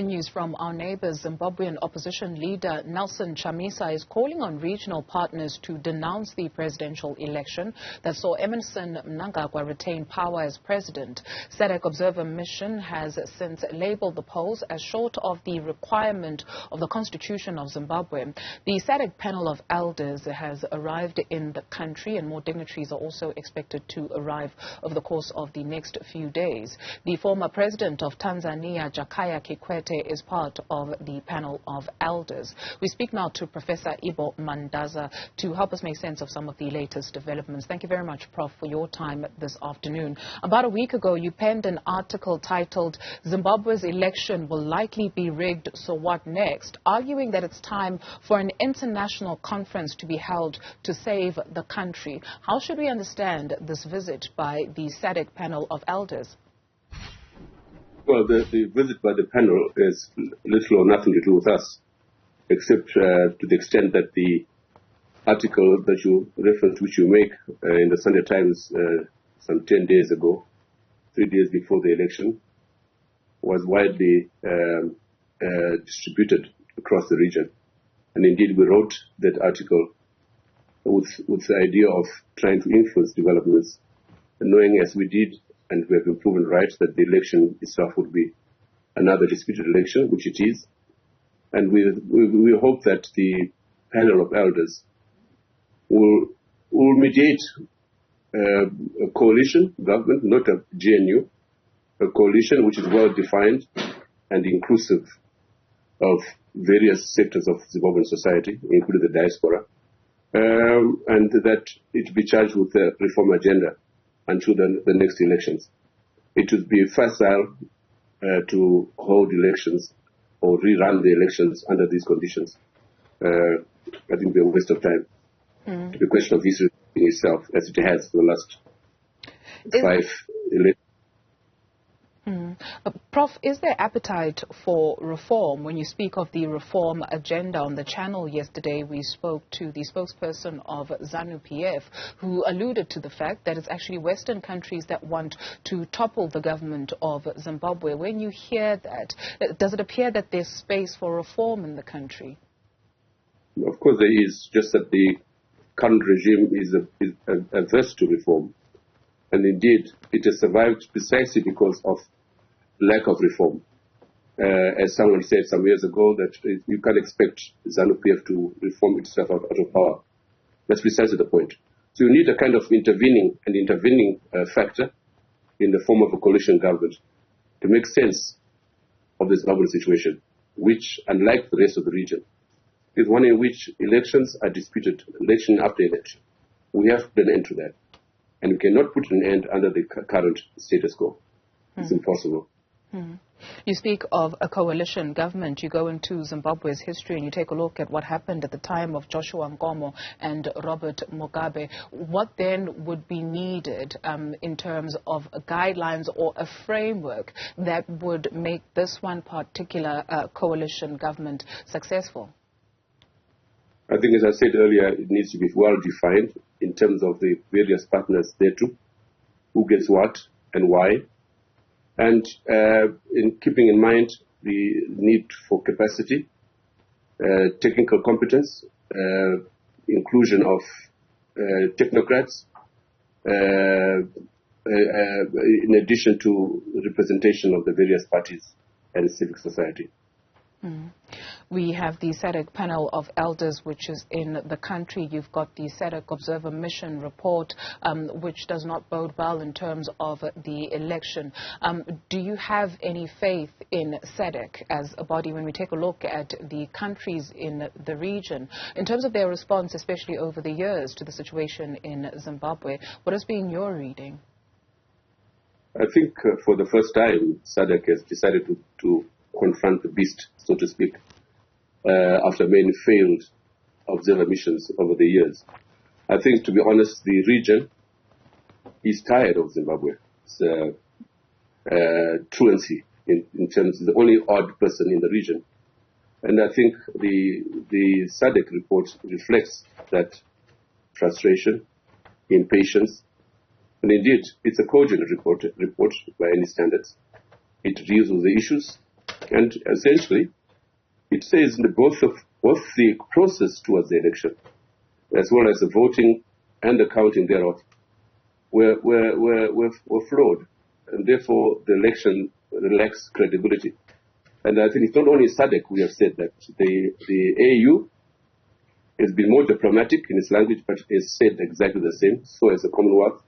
news from our neighbors, Zimbabwean opposition leader Nelson Chamisa is calling on regional partners to denounce the presidential election that saw Emmerson Mnangagwa retain power as president. SADC observer mission has since labeled the polls as short of the requirement of the Constitution of Zimbabwe. The SADC Panel of Elders has arrived in the country, and more dignitaries are also expected to arrive over the course of the next few days. The former president of Tanzania, Jakaya Kikwete, is part of the Panel of Elders. We speak now to Professor Ibbo Mandaza to help us make sense of some of the latest developments. Thank you very much, Prof, for your time this afternoon. About a week ago, you penned an article titled "Zimbabwe's election will likely be rigged, so what next?" arguing that it's time for an international conference to be held to save the country. How should we understand this visit by the SADC Panel of Elders? Well, the visit by the panel is little or nothing to do with us, except to the extent that the article that you referenced, which you make in the Sunday Times some 10 days ago, 3 days before the election, was widely distributed across the region. And indeed, we wrote that article with the idea of trying to influence developments, and knowing as we did, and we have been proven right, that the election itself would be another disputed election, which it is. And we hope that the panel of elders will mediate a coalition government, not a GNU, a coalition which is well defined and inclusive of various sectors of Zimbabwean society, including the diaspora, and that it be charged with a reform agenda until the next elections. It would be facile to hold elections or rerun the elections under these conditions. I think it would be a waste of time. To be a question of history in itself, as it has for the last 5 elections. Prof, is there appetite for reform? When you speak of the reform agenda on the channel yesterday, we spoke to the spokesperson of ZANU-PF, who alluded to the fact that it's actually Western countries that want to topple the government of Zimbabwe. When you hear that, does it appear that there's space for reform in the country? Of course there is, just that the current regime is averse to reform. And indeed, it has survived precisely because of lack of reform. As someone said some years ago, that you can't expect ZANU-PF to reform itself out of power. That's precisely the point. So you need a kind of intervening factor in the form of a coalition government to make sense of this Zimbabwean situation, which, unlike the rest of the region, is one in which elections are disputed, election after election. We have to put an end to that. And we cannot put an end under the current status quo. It's impossible. You speak of a coalition government. You go into Zimbabwe's history and you take a look at what happened at the time of Joshua Nkomo and Robert Mugabe. What then would be needed in terms of guidelines or a framework that would make this one particular coalition government successful? I think, as I said earlier, it needs to be well defined in terms of the various partners there too, who gets what and why, and in keeping in mind the need for capacity, technical competence, inclusion of technocrats, in addition to representation of the various parties and civic society. We have the SADC Panel of Elders, which is in the country. You've got the SADC Observer Mission report, which does not bode well in terms of the election. Do you have any faith in SADC as a body when we take a look at the countries in the region, in terms of their response, especially over the years, to the situation in Zimbabwe? What has been your reading? I think for the first time, SADC has decided to confront the beast, so to speak, after many failed observer missions over the years. I think, to be honest, the region is tired of Zimbabwe. It's truancy in terms of the only odd person in the region. And I think the SADC report reflects that frustration, impatience, and indeed, it's a cogent report by any standards. It deals with the issues And essentially, it says in both the process towards the election, as well as the voting and the counting thereof, were flawed, and therefore the election lacks credibility. And I think it's not only SADC we have said that. The AU has been more diplomatic in its language, but has said exactly the same. So has the Commonwealth,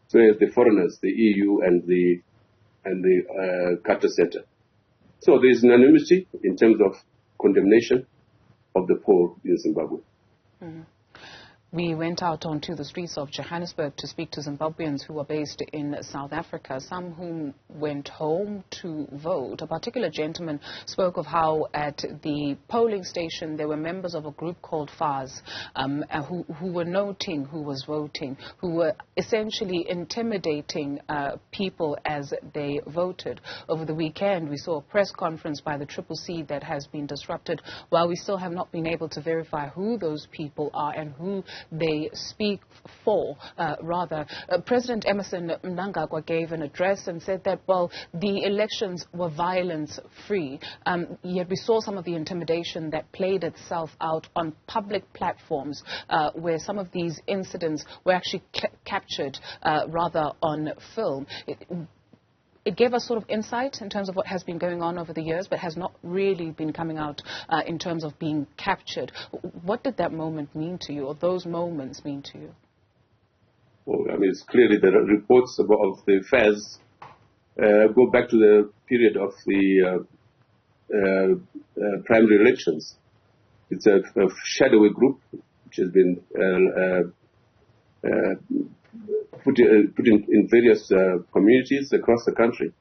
so has the foreigners, the EU and the Carter Center. So there is unanimity in terms of condemnation of the poll in Zimbabwe. Mm-hmm. We went out onto the streets of Johannesburg to speak to Zimbabweans who are based in South Africa, some whom went home to vote. A particular gentleman spoke of how at the polling station there were members of a group called FAS who were noting who was voting, who were essentially intimidating people as they voted. Over the weekend we saw a press conference by the CCC that has been disrupted, while we still have not been able to verify who those people are and who they speak for. President Emmerson Mnangagwa gave an address and said that, well, the elections were violence-free, yet we saw some of the intimidation that played itself out on public platforms where some of these incidents were actually captured on film. It gave us sort of insight in terms of what has been going on over the years, but has not really been coming out in terms of being captured. What did that moment mean to you, or those moments mean to you? Well, I mean, it's clearly the reports of the affairs go back to the period of the primary elections. It's a shadowy group which has been put in various communities across the country.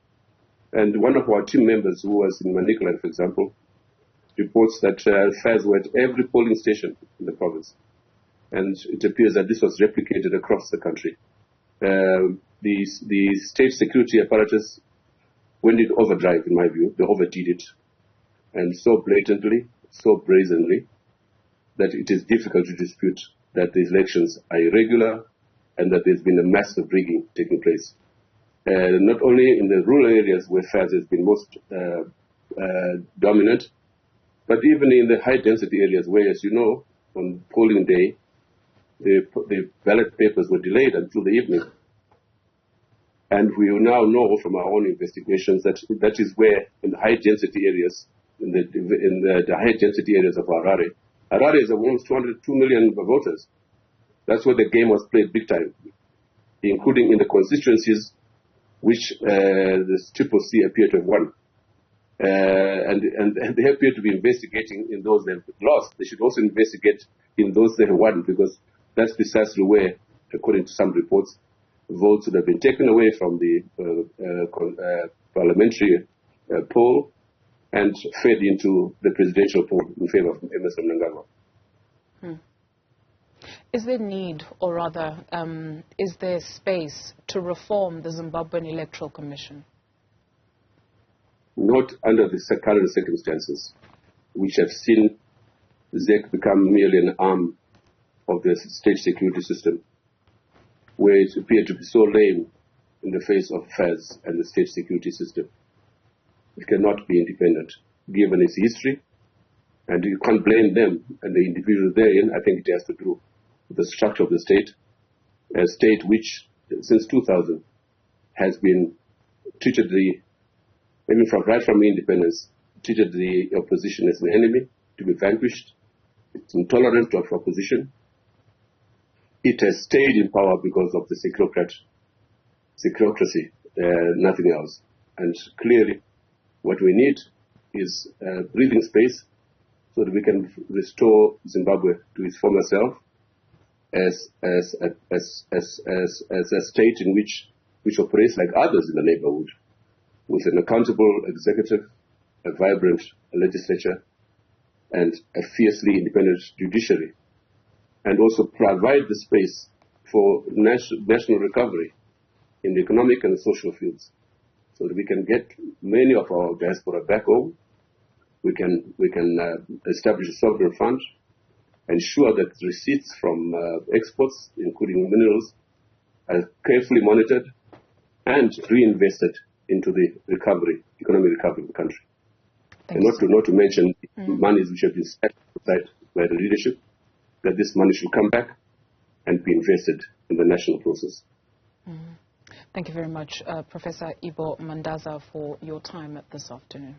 And one of our team members who was in Manicaland, for example, reports that fires were at every polling station in the province. And it appears that this was replicated across the country. The state security apparatus went into overdrive, in my view. They overdid it. And so blatantly, so brazenly, that it is difficult to dispute that the elections are irregular, and that there's been a massive rigging taking place. Not only in the rural areas where fires has been most dominant, but even in the high-density areas where, as you know, on polling day, the ballot papers were delayed until the evening. And we now know from our own investigations that that is where, in the high-density areas, in the high-density areas of Harare is almost 202 million voters. That's where the game was played big time, including in the constituencies which the CCC appear to have won. And they appear to be investigating in those they've lost. They should also investigate in those they have won, because that's precisely where, according to some reports, votes would have been taken away from the parliamentary poll and fed into the presidential poll in favor of Emmerson Mnangagwa. Is there need, or rather, is there space to reform the Zimbabwean Electoral Commission? Not under the current circumstances, which have seen ZEC become merely an arm of the state security system, where it appeared to be so lame in the face of affairs and the state security system. It cannot be independent, given its history, and you can't blame them and the individuals therein. I think it has to do with the structure of the state, a state which, since 2000, has been treated right from independence, treated the opposition as an enemy to be vanquished. It's intolerant of opposition. It has stayed in power because of the securocracy, nothing else. And clearly, what we need is breathing space so that we can restore Zimbabwe to its former self as a state in which operates like others in the neighborhood, with an accountable executive, a vibrant legislature, and a fiercely independent judiciary, and also provide the space for national recovery in the economic and social fields, so that we can get many of our diaspora back home. We can establish a sovereign fund, ensure that receipts from exports, including minerals, are carefully monitored and reinvested into the economic recovery of the country. And not to mention monies which have been set aside by the leadership, that this money should come back and be invested in the national process. Thank you very much, Professor Ibbo Mandaza, for your time this afternoon.